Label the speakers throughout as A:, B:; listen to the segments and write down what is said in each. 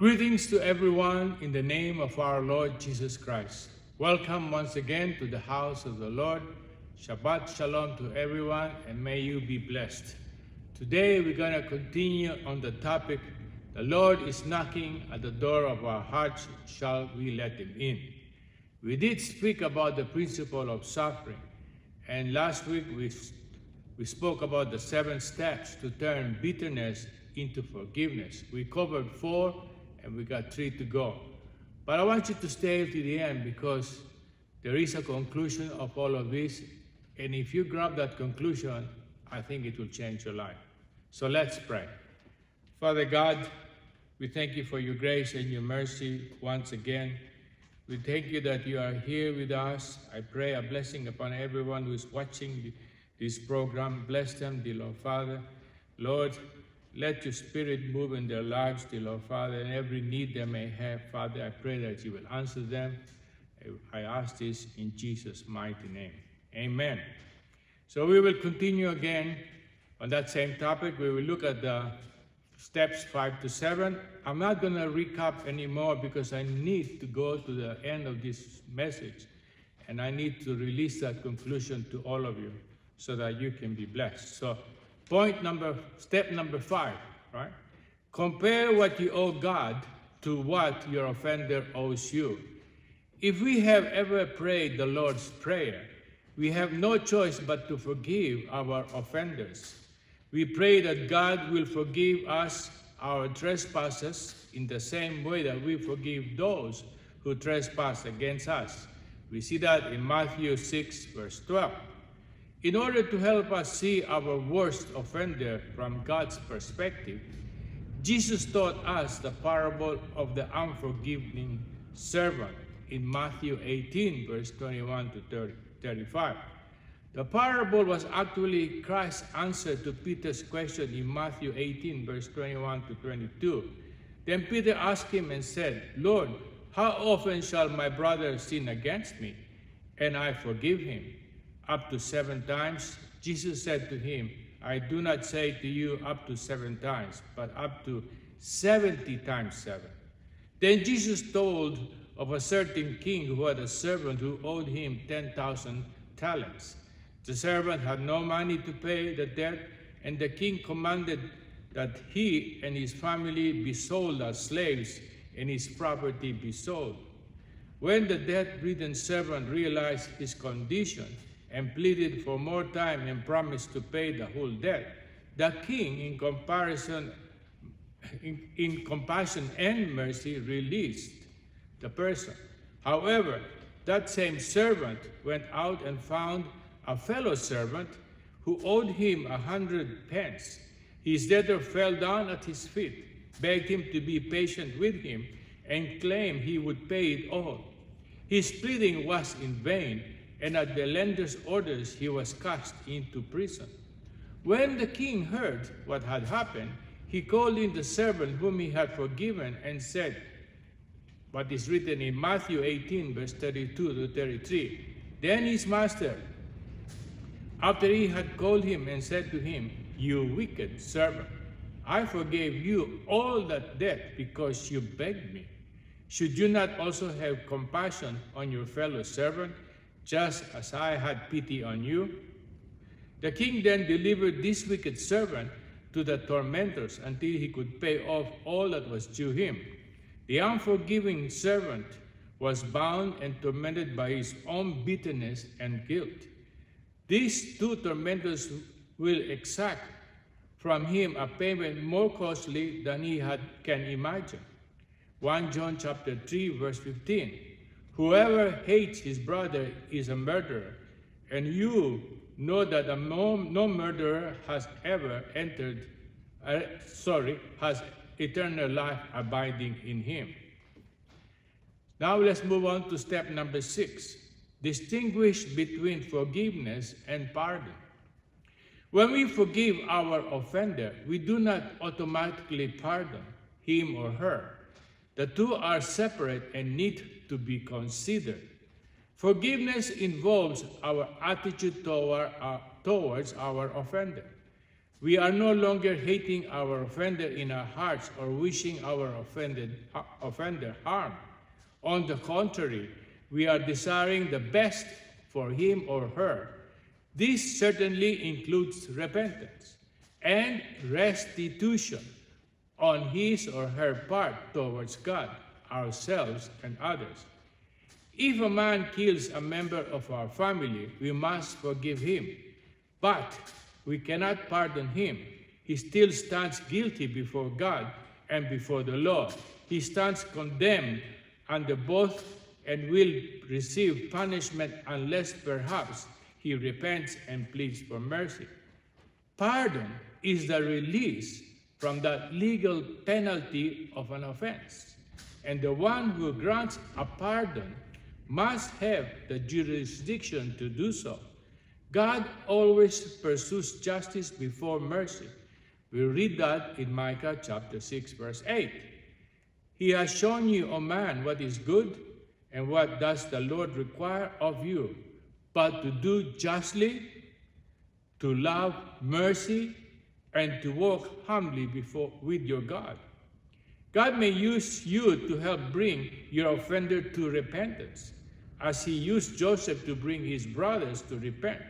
A: Greetings to everyone in the name of our Lord Jesus Christ. Welcome once again to the house of the Lord. Shabbat Shalom to everyone, and may you be blessed. Today we're going to continue on the topic, the Lord is knocking at the door of our hearts, shall we let him in? We did speak about the principle of suffering, and last week we spoke about the 7 steps to turn bitterness into forgiveness. We covered 4 and we got 3 to go. But I want you to stay to the end because there is a conclusion of all of this, and if you grab that conclusion, I think it will change your life. So let's pray. Father God, we thank you for your grace and your mercy once again. We thank you that you are here with us. I pray a blessing upon everyone who is watching this program. Bless them, dear Lord Father. Lord, let your Spirit move in their lives, dear Lord Father, and every need they may have, Father, I pray that you will answer them. I ask this in Jesus' mighty name. Amen. So we will continue again on that same topic. We will look at the steps 5 to 7. I'm not going to recap anymore because I need to go to the end of this message, and I need to release that conclusion to all of you so that you can be blessed. So step number 5, right? Compare what you owe God to what your offender owes you. If we have ever prayed the Lord's Prayer, we have no choice but to forgive our offenders. We pray that God will forgive us our trespasses in the same way that we forgive those who trespass against us. We see that in Matthew 6, verse 12. In order to help us see our worst offender from God's perspective, Jesus taught us the parable of the unforgiving servant in Matthew 18, verse 21 to 35. The parable was actually Christ's answer to Peter's question in Matthew 18, verse 21 to 22. Then Peter asked him and said, "Lord, how often shall my brother sin against me, and I forgive him? Up to 7 times? Jesus said to him, I do not say to you up to 7 times, but up to 70 times 7. Then Jesus told of a certain king who had a servant who owed him 10,000 talents. The servant had no money to pay the debt, and the king commanded that he and his family be sold as slaves and his property be sold. When the debt-ridden servant realized his condition and pleaded for more time and promised to pay the whole debt, the king, in compassion and mercy, released the person. However, that same servant went out and found a fellow servant who owed him 100 pence. His debtor fell down at his feet, begged him to be patient with him, and claimed he would pay it all. His pleading was in vain, and at the lender's orders he was cast into prison. When the king heard what had happened, he called in the servant whom he had forgiven and said, what is written in Matthew 18, verse 32 to 33. Then his master, after he had called him and said to him, "You wicked servant, I forgave you all that debt because you begged me. Should you not also have compassion on your fellow servant, just as I had pity on you?" The king then delivered this wicked servant to the tormentors until he could pay off all that was due him. The unforgiving servant was bound and tormented by his own bitterness and guilt. These 2 tormentors will exact from him a payment more costly than he can imagine. 1 John chapter 3, verse 15. Whoever hates his brother is a murderer, and you know that no murderer has ever has eternal life abiding in him. Now let's move on to step number 6. Distinguish between forgiveness and pardon. When we forgive our offender, we do not automatically pardon him or her. The two are separate and need to be considered. Forgiveness involves our attitude towards our offender. We are no longer hating our offender in our hearts or wishing our offender harm. On the contrary, we are desiring the best for him or her. This certainly includes repentance and restitution on his or her part towards God, ourselves, and others. If a man kills a member of our family, we must forgive him, but we cannot pardon him. He still stands guilty before God and before the law. He stands condemned under both and will receive punishment unless perhaps he repents and pleads for mercy. Pardon is the release from the legal penalty of an offense, and the one who grants a pardon must have the jurisdiction to do so. God always pursues justice before mercy. We read that in Micah chapter 6, verse 8. He has shown you, O man, what is good, and what does the Lord require of you, but to do justly, to love mercy, and to walk humbly with your God. God may use you to help bring your offender to repentance, as he used Joseph to bring his brothers to repent.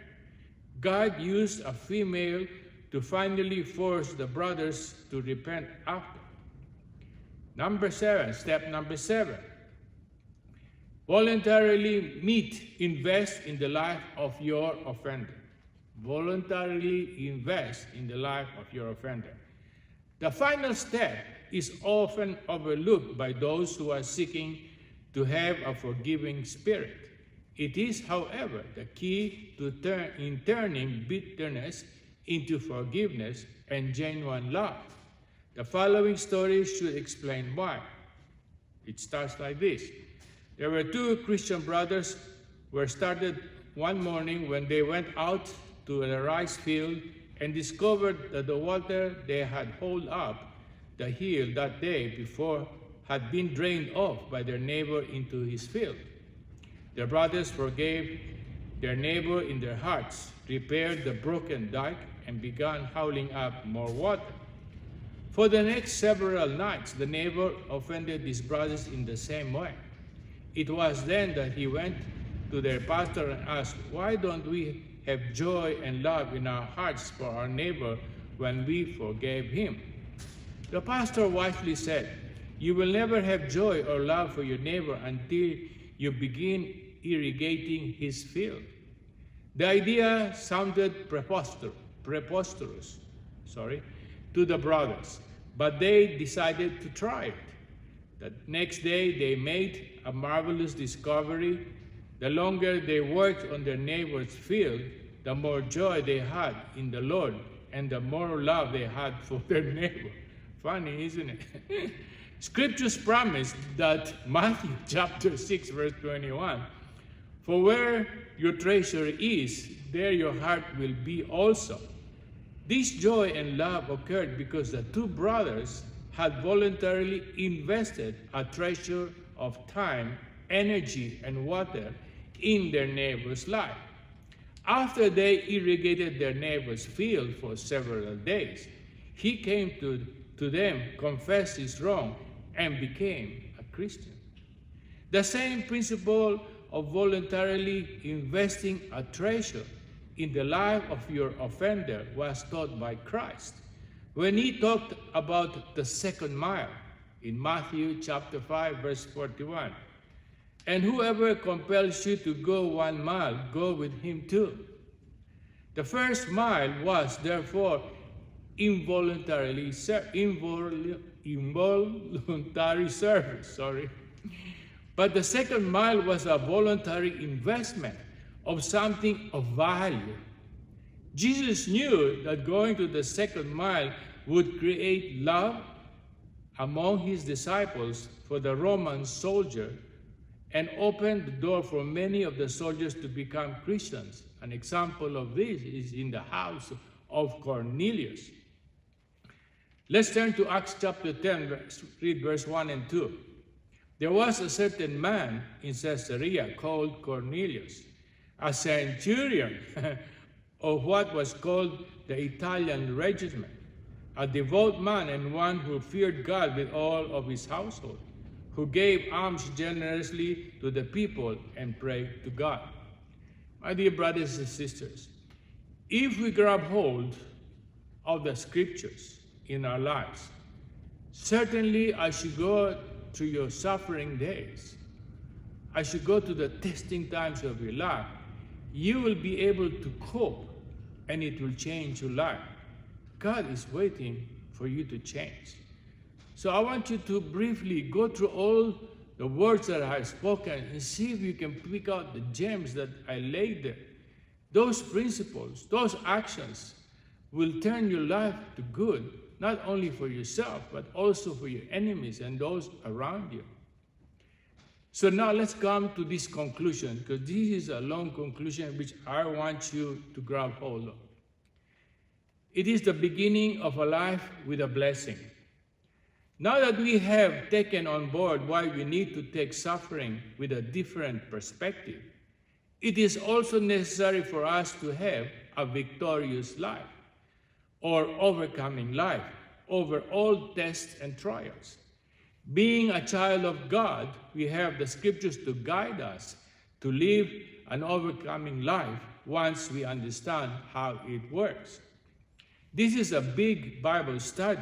A: God used a female to finally force the brothers to repent after. Step number 7. Voluntarily invest in the life of your offender. Voluntarily invest in the life of your offender. The final step is often overlooked by those who are seeking to have a forgiving spirit. It is, however, the key to turning bitterness into forgiveness and genuine love. The following story should explain why. It starts like this. There were two Christian brothers who were started one morning when they went out to the rice field and discovered that the water they had hauled up the hill that day before had been drained off by their neighbor into his field. The brothers forgave their neighbor in their hearts, repaired the broken dike, and began hauling up more water. For the next several nights, the neighbor offended his brothers in the same way. It was then that he went to their pastor and asked, "Why don't we have joy and love in our hearts for our neighbor when we forgave him?" The pastor wisely said, "You will never have joy or love for your neighbor until you begin irrigating his field." The idea sounded preposterous to the brothers, but they decided to try it. The next day, they made a marvelous discovery. The longer they worked on their neighbor's field, the more joy they had in the Lord and the more love they had for their neighbor. Funny, isn't it? Scriptures promise that Matthew chapter 6, verse 21, "For where your treasure is, there your heart will be also." This joy and love occurred because the two brothers had voluntarily invested a treasure of time, energy, and water in their neighbor's life. After they irrigated their neighbor's field for several days, he came to them, confessed his wrong, and became a Christian. The same principle of voluntarily investing a treasure in the life of your offender was taught by Christ when he talked about the second mile in Matthew chapter 5, verse 41. "And whoever compels you to go 1 mile, go with him too." The first mile was therefore involuntary service, But the second mile was a voluntary investment of something of value. Jesus knew that going to the second mile would create love among his disciples for the Roman soldier and open the door for many of the soldiers to become Christians. An example of this is in the house of Cornelius. Let's turn to Acts chapter 10, read verse 1 and 2. "There was a certain man in Caesarea called Cornelius, a centurion of what was called the Italian regiment, a devout man and one who feared God with all of his household, who gave alms generously to the people and prayed to God. My dear brothers and sisters, if we grab hold of the scriptures in our lives, certainly as you go through your suffering days, as you go to the testing times of your life, you will be able to cope and it will change your life. God is waiting for you to change. So I want you to briefly go through all the words that I have spoken and see if you can pick out the gems that I laid there. Those principles, those actions will turn your life to good, not only for yourself, but also for your enemies and those around you. So now let's come to this conclusion, because this is a long conclusion which I want you to grab hold of. It is the beginning of a life with a blessing. Now that we have taken on board why we need to take suffering with a different perspective, it is also necessary for us to have a victorious life or overcoming life over all tests and trials. Being a child of God, we have the scriptures to guide us to live an overcoming life once we understand how it works. This is a big Bible study,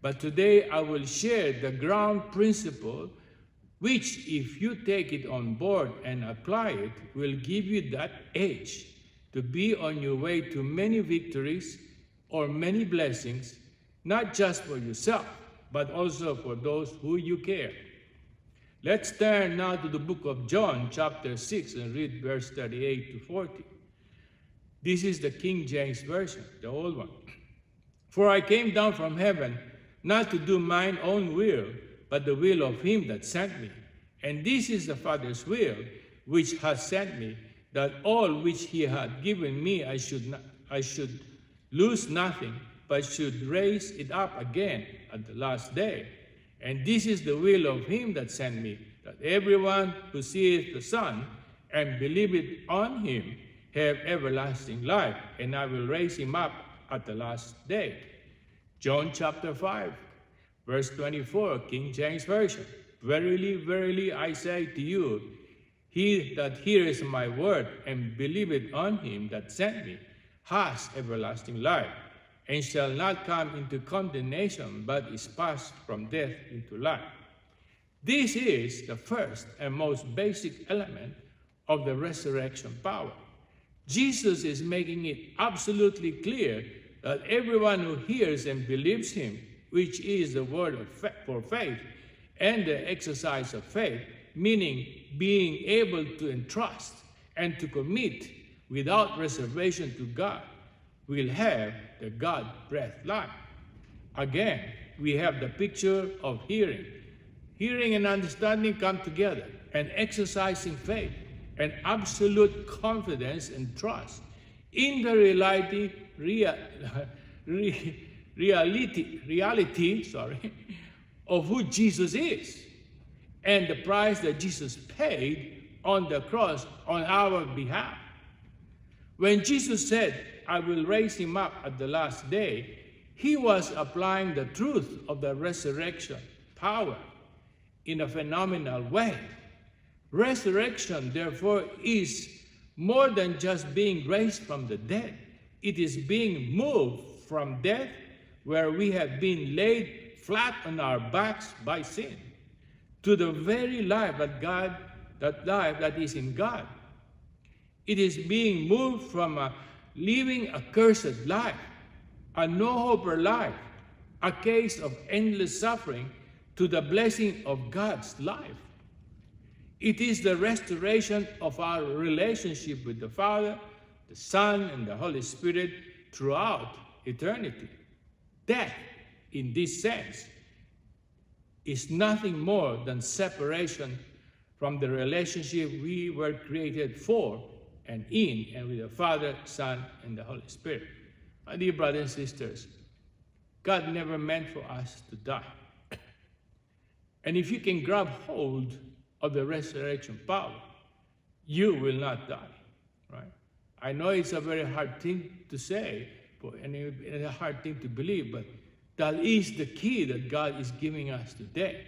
A: but today I will share the ground principle which, if you take it on board and apply it, will give you that edge to be on your way to many victories or many blessings, not just for yourself, but also for those who you care. Let's turn now to the book of John, chapter 6, and read verse 38 to 40. This is the King James Version, the old one. For I came down from heaven, not to do mine own will, but the will of him that sent me. And this is the Father's will, which has sent me, that all which he had given me I should lose nothing, but should raise it up again at the last day. And this is the will of him that sent me, that everyone who seeth the Son and believeth on him have everlasting life, and I will raise him up at the last day. John chapter 5, verse 24, King James Version. Verily, verily, I say to you, he that heareth my word and believeth on him that sent me has everlasting life, and shall not come into condemnation, but is passed from death into life. This is the first and most basic element of the resurrection power. Jesus is making it absolutely clear that everyone who hears and believes him, which is the word of for faith and the exercise of faith, meaning being able to entrust and to commit without reservation to God, will have the God-breathed life. Again, we have the picture of hearing. Hearing and understanding come together, and exercising faith and absolute confidence and trust in the reality of who Jesus is and the price that Jesus paid on the cross on our behalf. When Jesus said, I will raise him up at the last day, he was applying the truth of the resurrection power in a phenomenal way. Resurrection, therefore, is more than just being raised from the dead. It is being moved from death, where we have been laid flat on our backs by sin, to the very life that is in God. It is being moved from living a cursed life, a no-hoper life, a case of endless suffering, to the blessing of God's life. It is the restoration of our relationship with the Father, the Son, and the Holy Spirit throughout eternity. Death, in this sense, is nothing more than separation from the relationship we were created for and in, and with the Father, Son, and the Holy Spirit. My dear brothers and sisters, God never meant for us to die. And if you can grab hold of the resurrection power, you will not die, right? I know it's a very hard thing to say, and a hard thing to believe, but that is the key that God is giving us today.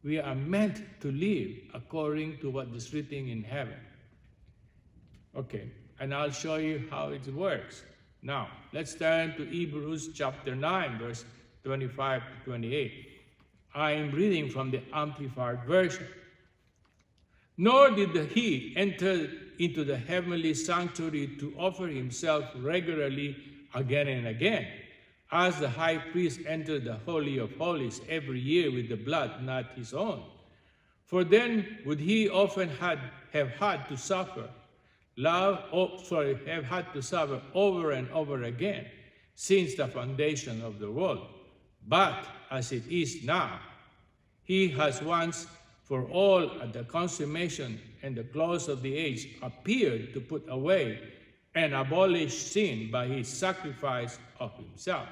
A: We are meant to live according to what is written in heaven. Okay, and I'll show you how it works. Now, let's turn to Hebrews chapter 9, verse 25 to 28. I am reading from the Amplified Version. Nor did he enter into the heavenly sanctuary to offer himself regularly again and again, as the high priest entered the Holy of Holies every year with the blood not his own. For then would he often have had to suffer over and over again since the foundation of the world. But as it is now, he has once for all at the consummation and the close of the age appeared to put away and abolish sin by his sacrifice of himself.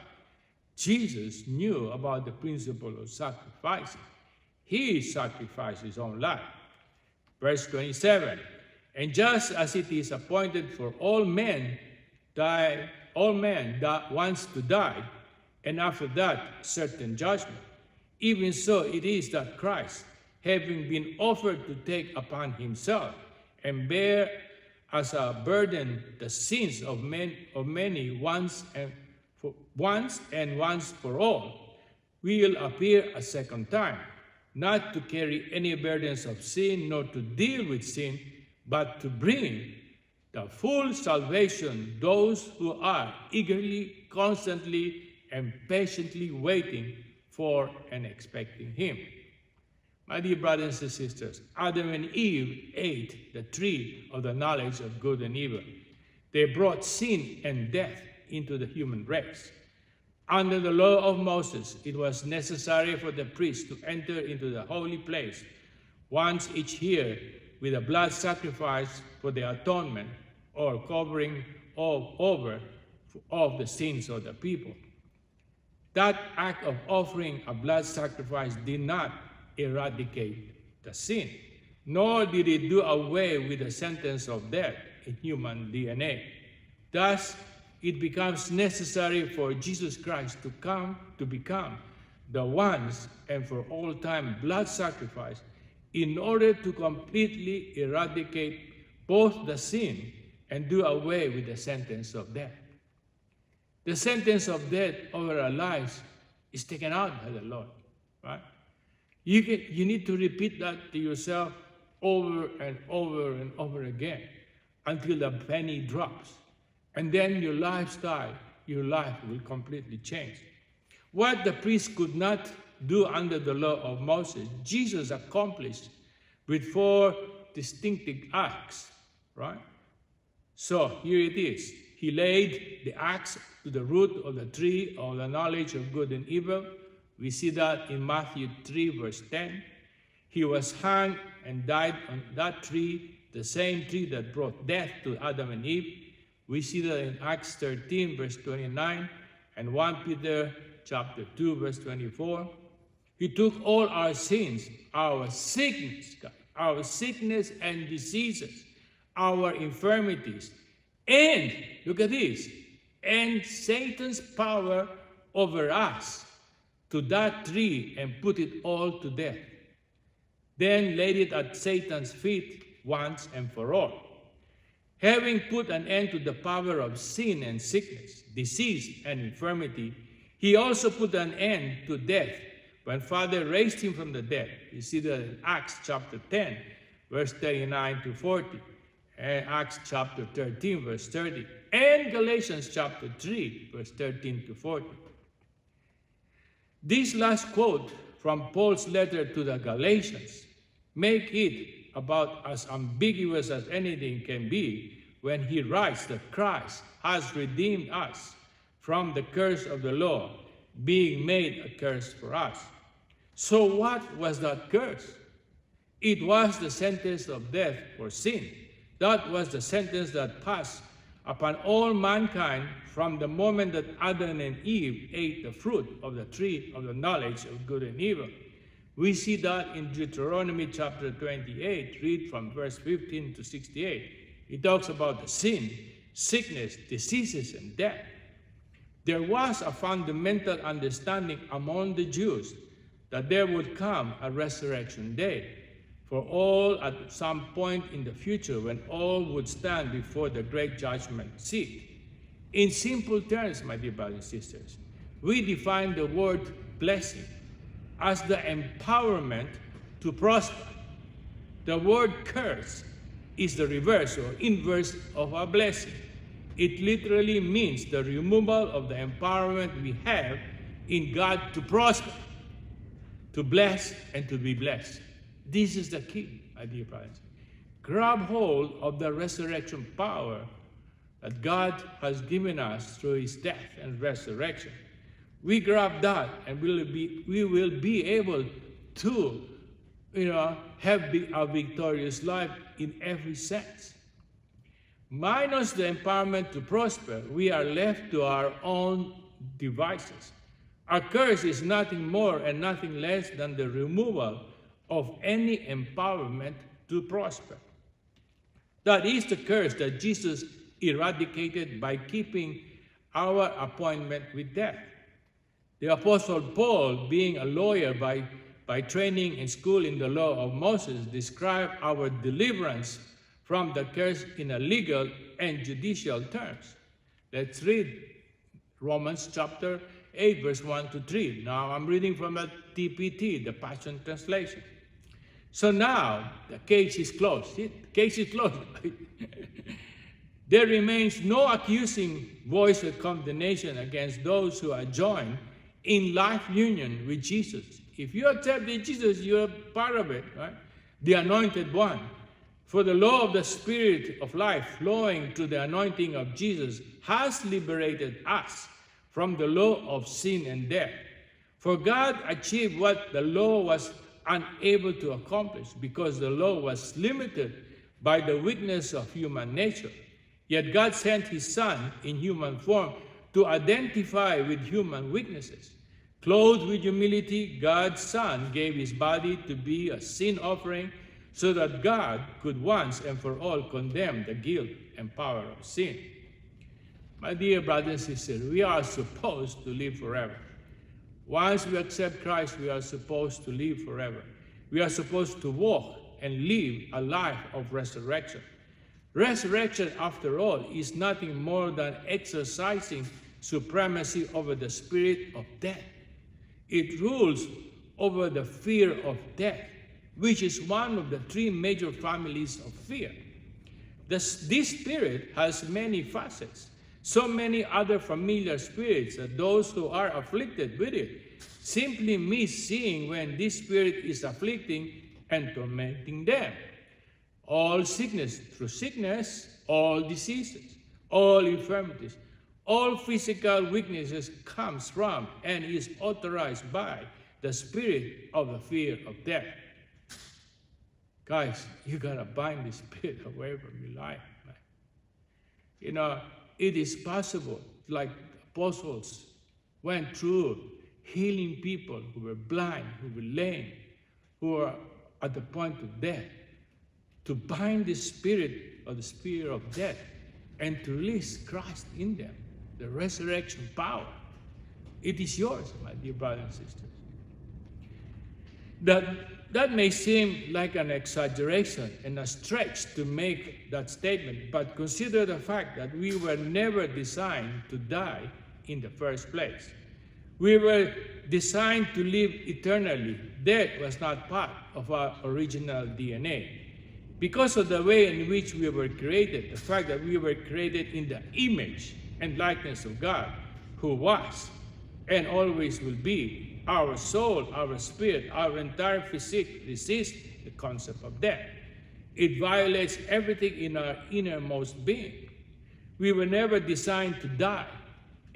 A: Jesus knew about the principle of sacrificing. He sacrificed his own life. Verse 27, and just as it is appointed for all men that once to die, and after that certain judgment, even so it is that Christ, having been offered to take upon himself and bear as a burden the sins of many once for all, will appear a second time, not to carry any burdens of sin, nor to deal with sin, but to bring the full salvation those who are eagerly, constantly, and patiently waiting for and expecting him. My dear brothers and sisters, Adam and Eve ate the tree of the knowledge of good and evil. They brought sin and death into the human race. Under the law of Moses, it was necessary for the priest to enter into the holy place once each year with a blood sacrifice for the atonement or covering over of the sins of the people. That act of offering a blood sacrifice did not eradicate the sin, nor did it do away with the sentence of death in human DNA. Thus, it becomes necessary for Jesus Christ to become the once and for all time blood sacrifice in order to completely eradicate both the sin and do away with the sentence of death. The sentence of death over our lives is taken out by the Lord, right? You need to repeat that to yourself over and over and over again until the penny drops. And then your life will completely change. What the priest could not do under the law of Moses, Jesus accomplished with 4 distinctive acts, right? So here it is. He laid the axe to the root of the tree of the knowledge of good and evil. We see that in Matthew 3, verse 10. He was hung and died on that tree, the same tree that brought death to Adam and Eve. We see that in Acts 13, verse 29, and 1 Peter chapter 2, verse 24. He took all our sins, our sickness and diseases, our infirmities, and, look at this, and Satan's power over us to that tree and put it all to death. Then laid it at Satan's feet once and for all. Having put an end to the power of sin and sickness, disease and infirmity, he also put an end to death when Father raised him from the dead. You see that in Acts chapter 10, verse 39 to 40, and Acts chapter 13, verse 30, and Galatians chapter 3, verse 13 to 40. This last quote from Paul's letter to the Galatians make it about as ambiguous as anything can be when he writes that Christ has redeemed us from the curse of the law, being made a curse for us. So what was that curse? It was the sentence of death for sin. That was the sentence that passed upon all mankind from the moment that Adam and Eve ate the fruit of the tree of the knowledge of good and evil. We see that in Deuteronomy chapter 28, read from verse 15 to 68. It talks about the sin sickness, diseases, and death. There was a fundamental understanding among the Jews that there would come a resurrection day for all at some point in the future when all would stand before the great judgment seat. In simple terms, my dear brothers and sisters, we define the word blessing as the empowerment to prosper. The word curse is the reverse or inverse of a blessing. It literally means the removal of the empowerment we have in God to prosper, to bless, and to be blessed. This is the key, my dear brothers. Grab hold of the resurrection power that God has given us through his death and resurrection. We grab that and we will be able to have a victorious life in every sense. Minus the empowerment to prosper, we are left to our own devices. Our curse is nothing more and nothing less than the removal of any empowerment to prosper. That is the curse that Jesus eradicated by keeping our appointment with death. The Apostle Paul, being a lawyer by training in school in the law of Moses, described our deliverance from the curse in a legal and judicial terms. Let's read Romans chapter 8, verse 1 to 3. Now I'm reading from the TPT, the Passion Translation. So now the case is closed. The case is closed. There remains no accusing voice of condemnation against those who are joined in life union with Jesus. If you accepted Jesus, you're part of it, right? The anointed one. For the law of the Spirit of life flowing through the anointing of Jesus has liberated us from the law of sin and death. For God achieved what the law was unable to accomplish because the law was limited by the weakness of human nature. Yet God sent his Son in human form to identify with human weaknesses. Clothed with humility, God's Son gave his body to be a sin offering so that God could once and for all condemn the guilt and power of sin. My dear brothers and sisters, we are supposed to live forever. Once we accept Christ, we are supposed to live forever. We are supposed to walk and live a life of resurrection. Resurrection, after all, is nothing more than exercising supremacy over the spirit of death. It rules over the fear of death, which is one of the three major families of fear. This spirit has many facets, so many other familiar spirits that those who are afflicted with it simply miss seeing when this spirit is afflicting and tormenting them. All sickness through sickness, all diseases, all infirmities, all physical weaknesses comes from and is authorized by the spirit of the fear of death. Guys, you gotta bind the spirit away from your life. Man. It is possible, like apostles went through healing people who were blind, who were lame, who were at the point of death, to bind the spirit of death and to release Christ in them, the resurrection power. It is yours, my dear brothers and sisters. That may seem like an exaggeration and a stretch to make that statement, but consider the fact that we were never designed to die in the first place. We were designed to live eternally. Death was not part of our original DNA. Because of the way in which we were created, the fact that we were created in the image and likeness of God, who was and always will be, our soul, our spirit, our entire physique resist the concept of death. It violates everything in our innermost being. We were never designed to die.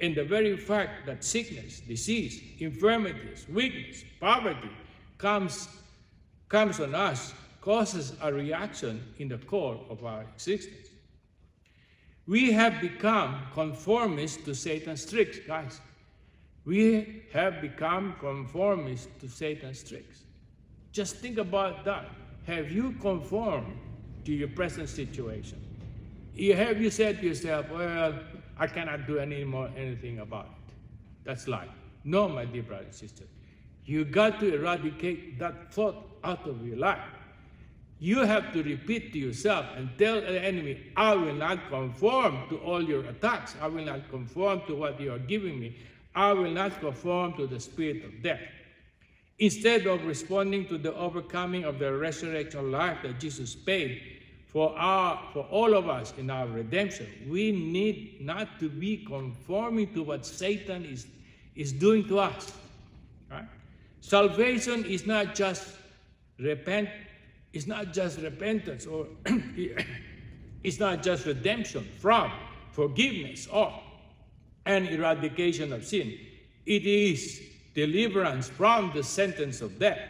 A: And the very fact that sickness, disease, infirmities, weakness, poverty comes on us causes a reaction in the core of our existence. We have become conformists to Satan's tricks, guys. We have become conformists to Satan's tricks. Just think about that. Have you conformed to your present situation? Have you said to yourself, well, I cannot do anything about it? That's lie. No, my dear brother and sister. You got to eradicate that thought out of your life. You have to repeat to yourself and tell the enemy, I will not conform to all your attacks. I will not conform to what you are giving me. I will not conform to the spirit of death. Instead of responding to the overcoming of the resurrection life that Jesus paid for all of us in our redemption, we need not to be conforming to what Satan is doing to us. Right? Salvation is not just repentance, or it's not just redemption from, forgiveness of, and eradication of sin. It is deliverance from the sentence of death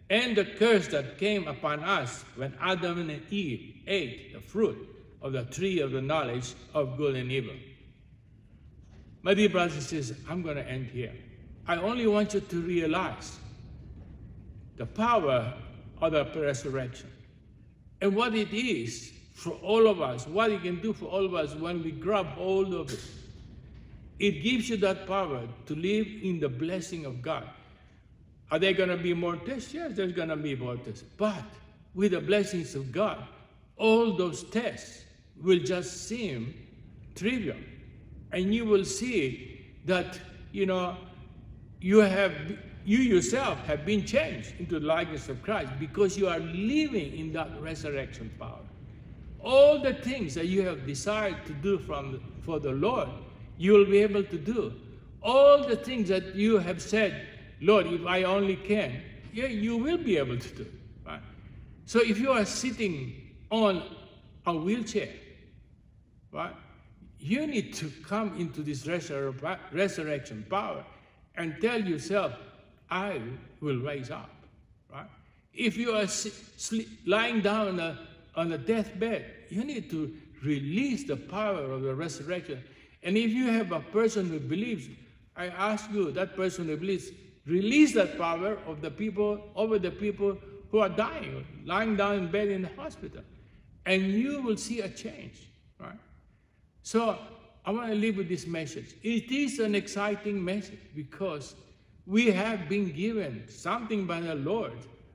A: and the curse that came upon us when Adam and Eve ate the fruit of the tree of the knowledge of good and evil. My dear brothers and sisters, I'm going to end here. I only want you to realize the power of the resurrection and what it is for all of us, what it can do for all of us when we grab hold of it. It gives you that power to live in the blessing of God. Are there going to be more tests? Yes, there's going to be more tests. But with the blessings of God, all those tests will just seem trivial. And you will see that, you yourself have been changed into the likeness of Christ because you are living in that resurrection power. All the things that you have desired to do for the Lord, you will be able to do. All the things that you have said, Lord, if I only can, you will be able to do. Right? So if you are sitting on a wheelchair, right, you need to come into this resurrection power and tell yourself, I will rise up. Right? If you are lying down on a deathbed, you need to release the power of the resurrection. And if you have a person who believes, I ask you, that person who believes, release that power of the people over the people who are dying, lying down in bed in the hospital. And you will see a change, right? So I want to leave with this message. It is an exciting message because we have been given something by the Lord,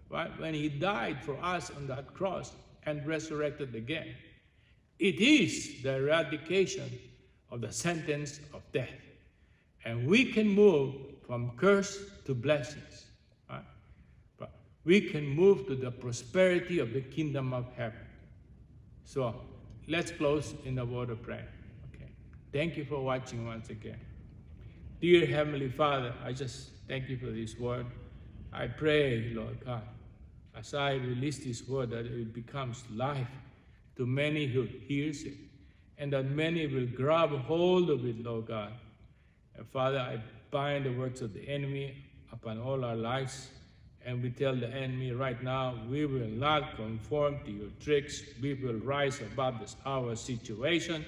A: right? When He died for us on that cross and resurrected again. It is the eradication of the sentence of death. And we can move from curse to blessings. Right? But we can move to the prosperity of the kingdom of heaven. So let's close in a word of prayer. Okay. Thank you for watching once again. Dear Heavenly Father, I just thank you for this word. I pray, Lord God, as I release this word, that it becomes life to many who hears it, and that many will grab hold of it, Lord God. And Father, I bind the works of the enemy upon all our lives, and we tell the enemy right now, we will not conform to your tricks. We will rise above our situation,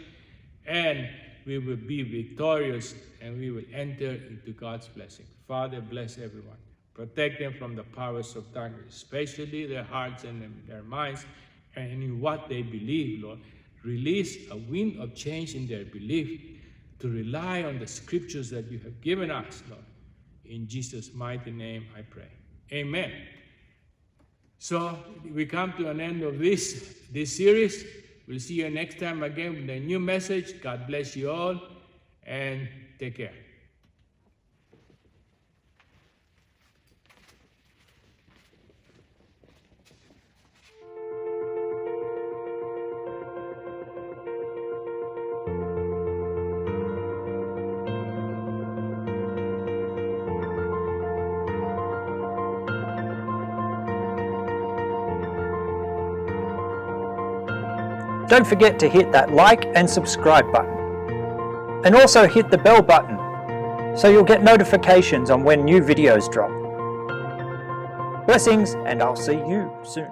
A: and we will be victorious, and we will enter into God's blessing. Father, bless everyone. Protect them from the powers of darkness, especially their hearts and their minds, and in what they believe, Lord. Release a wind of change in their belief to rely on the scriptures that you have given us, Lord. In Jesus' mighty name I pray. Amen. So we come to an end of this series. We'll see you next time again with a new message. God bless you all, and take care.
B: Don't forget to hit that like and subscribe button. And also hit the bell button so you'll get notifications on when new videos drop. Blessings, and I'll see you soon.